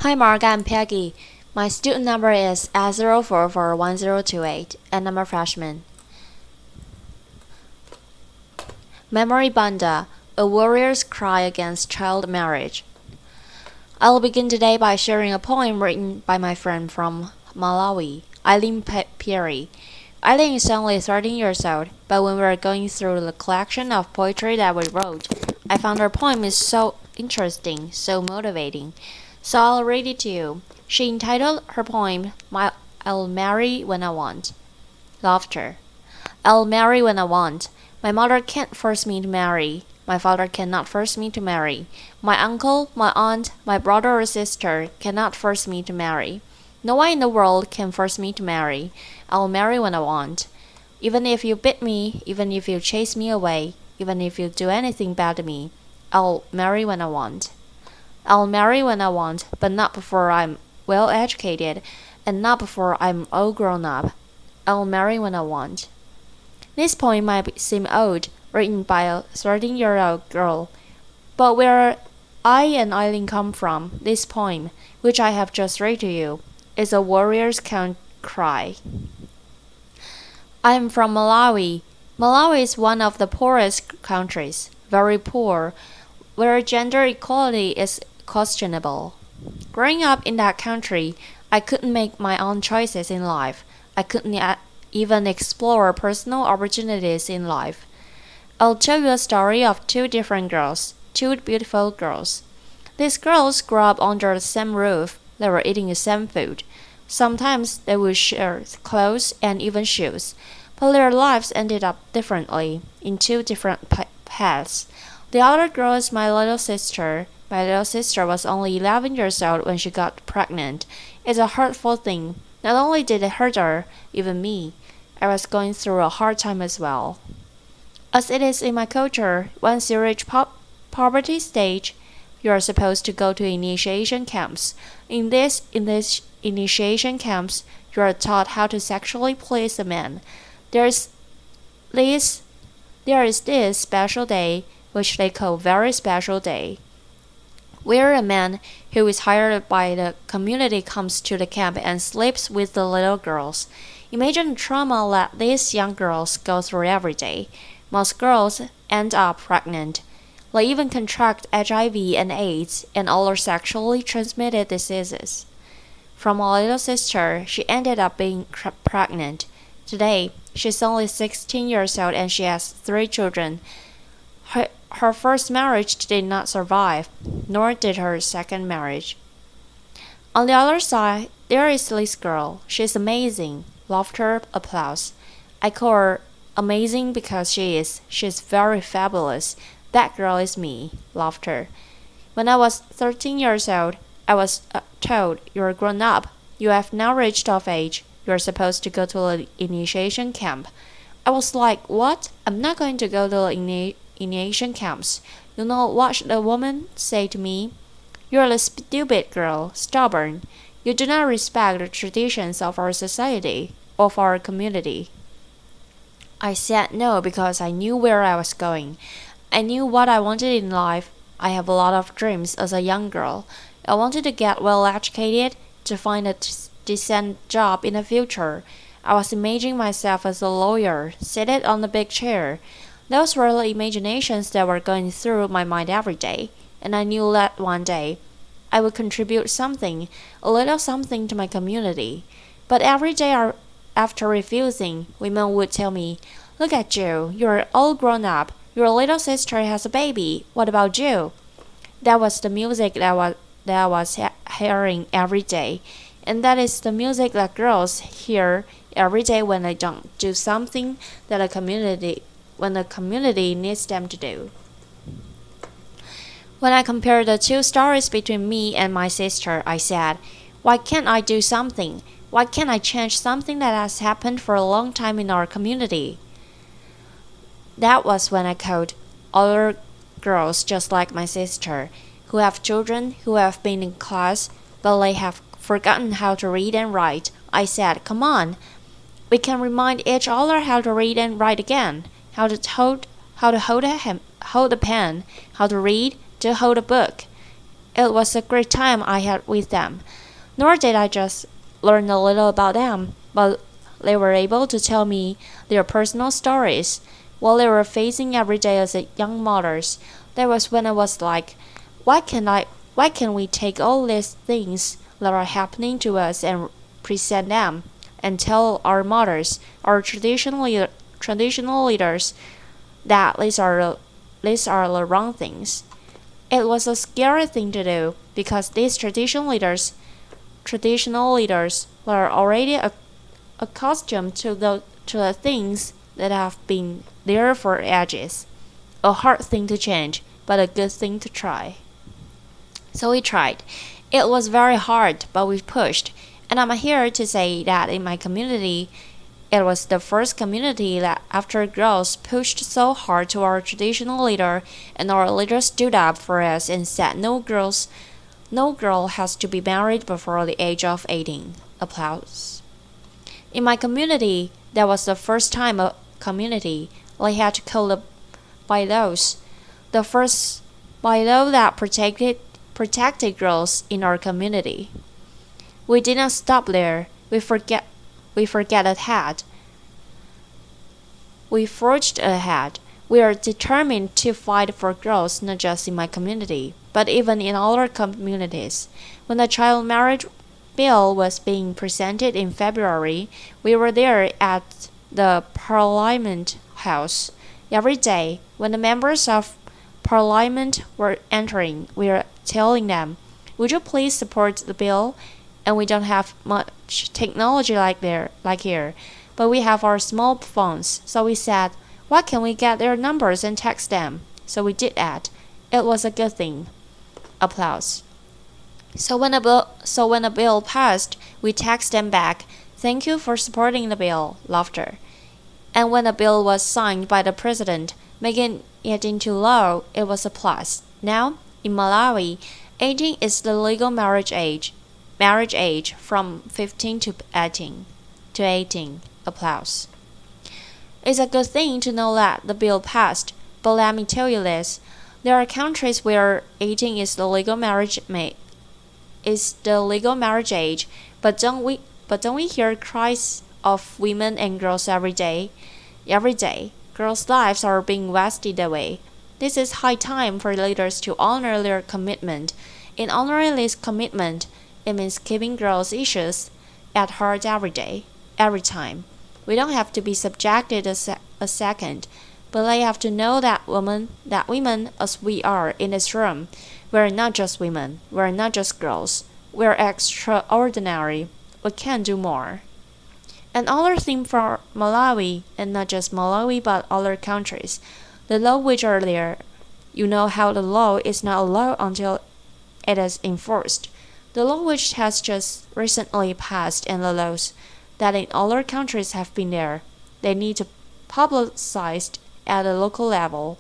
Hi Mark, I'm Peggy. My student number is S04411028 and I'm a freshman. Memory Banda, a warrior's cry against child marriage. I'll begin today by sharing a poem written by my friend from Malawi, Eileen Perry. Eileen is only 13 years old, but when we were going through the collection of poetry that we wrote, I found her poem is so interesting, so motivating. So I'll read it to you. She entitled her poem, I'll Marry When I Want. Laughter. I'll marry when I want. My mother can't force me to marry. My father cannot force me to marry. My uncle, my aunt, my brother or sister cannot force me to marry. No one in the world can force me to marry. I'll marry when I want. Even if you beat me, even if you chase me away, even if you do anything bad to me, I'll marry when I want. I'll marry when I want, but not before I'm well educated, and not before I'm all grown up. I'll marry when I want. This poem might seem old, written by a 13-year-old girl, but where I and Eileen come from, this poem, which I have just read to you, is a warrior's cry. I am from Malawi. Malawi is one of the poorest countries, very poor, where gender equality is questionable. Growing up in that country, I couldn't make my own choices in life. I couldn't even explore personal opportunities in life. I'll tell you a story of two different girls, two beautiful girls. These girls grew up under the same roof. They were eating the same food. Sometimes they would share clothes and even shoes, but their lives ended up differently, in two different paths. The other girl is my little sister. My little sister was only 11 years old when she got pregnant. It's a hurtful thing. Not only did it hurt her, even me. I was going through a hard time as well. As it is in my culture, once you reach poverty stage, you are supposed to go to initiation camps. In these initiation camps, you are taught how to sexually please a man. There is this special day, which they call very special day, where a man who is hired by the community comes to the camp and sleeps with the little girls. Imagine the trauma that these young girls go through every day. Most girls end up pregnant. They even contract HIV and AIDS and other sexually transmitted diseases. From my little sister, she ended up being pregnant. Today, she's only 16 years old and she has 3 children. Her first marriage did not survive, nor did her second marriage. On the other side, there is this girl. She's amazing. Laughter, applause. I call her amazing because she's very fabulous. That girl is me. Laughter. When I was 13 years old, I was told, you're grown up. You have now reached of age. You're supposed to go to the initiation camp. I was like, what? I'm not going to go to the initiation camps. You know what the woman said to me? You're a stupid girl, stubborn. You do not respect the traditions of our society, of our community. I said no because I knew where I was going. I knew what I wanted in life. I have a lot of dreams as a young girl. I wanted to get well educated, to find a decent job in the future. I was imagining myself as a lawyer, seated on a big chair. Those were the imaginations that were going through my mind every day, and I knew that one day I would contribute something, a little something to my community. But every day after refusing, women would tell me, look at you, you're all grown up, your little sister has a baby, what about you? That was the music that I was hearing every day, and that is the music that girls hear every day when they don't do something that when the community needs them to do. When I compared the two stories between me and my sister, I said, why can't I do something? Why can't I change something that has happened for a long time in our community? That was when I called other girls just like my sister, who have children, who have been in class, but they have forgotten how to read and write. I said, come on, we can remind each other how to read and write again. How to hold a pen, how to read, to hold a book. It was a great time I had with them. Nor did I just learn a little about them, but they were able to tell me their personal stories. While they were facing every day as young mothers, that was when I was like, why can we take all these things that are happening to us and present them and tell our mothers, our traditional leaders, that these are the wrong things. It was a scary thing to do because these traditional leaders were already accustomed to the things that have been there for ages. A hard thing to change, but a good thing to try. So we tried. It was very hard, but we pushed. And I'm here to say that in my community, it was the first community that after girls pushed so hard to our traditional leader, and our leader stood up for us and said no girl has to be married before the age of 18. Applause. In my community, that was the first time a community they had to call the bylaws. The first bylaw that protected girls in our community. We didn't stop there. We forget ahead. We forged ahead. We are determined to fight for girls not just in my community, but even in other communities. When the child marriage bill was being presented in February, we were there at the Parliament House. Every day, when the members of Parliament were entering, we were telling them, "Would you please support the bill?" And we don't have much technology like here, but we have our small phones. So we said, "Why can't we get their numbers and text them?" So we did that. It was a good thing. Applause. So when a bill passed, we text them back, "Thank you for supporting the bill." Laughter. And when a bill was signed by the president, making it into law, it was applause. Now, in Malawi, 18 is the legal marriage age from 15 to 18. Applause. It's a good thing to know that the bill passed, but let me tell you this. There are countries where 18 is the legal marriage age, but don't we hear cries of women and girls every day? Every day, girls' lives are being wasted away. This is high time for leaders to honor their commitment. In honoring this commitment, it means keeping girls' issues at heart every day, every time. We don't have to be subjected a second, but they have to know that women as we are in this room, we're not just women, we're not just girls, we're extraordinary. We can do more. Another thing for Malawi, and not just Malawi but other countries, the law which are there. You know how the law is not a law until it is enforced. The law which has just recently passed and the laws that in other countries have been there, they need to publicized at the local level,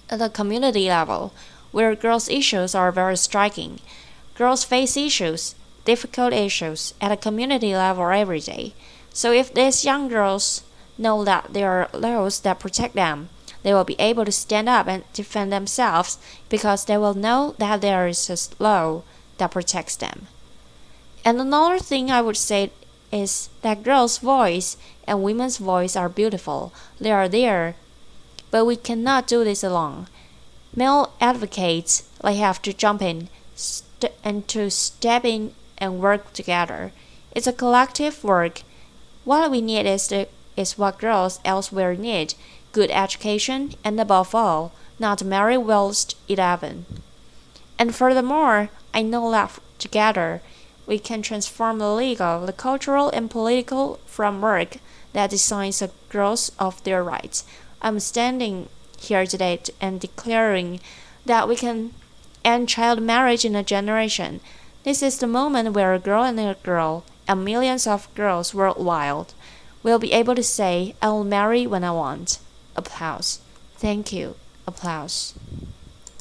at the community level, where girls' issues are very striking. Girls face issues, difficult issues, at a community level every day. So if these young girls know that there are laws that protect them, they will be able to stand up and defend themselves because they will know that there is a law that protects them. And another thing I would say is that girls' voice and women's voice are beautiful. They are there, but we cannot do this alone. Male advocates, they have to jump in and to step in and work together. It's a collective work. What we need is what girls elsewhere need: good education, and above all, not to marry whilst 11. And furthermore, I know that together we can transform the legal, the cultural, and political framework that designs the growth of their rights. I'm standing here today and declaring that we can end child marriage in a generation. This is the moment where a girl and millions of girls worldwide will be able to say, "I will marry when I want." Applause. Thank you. Applause.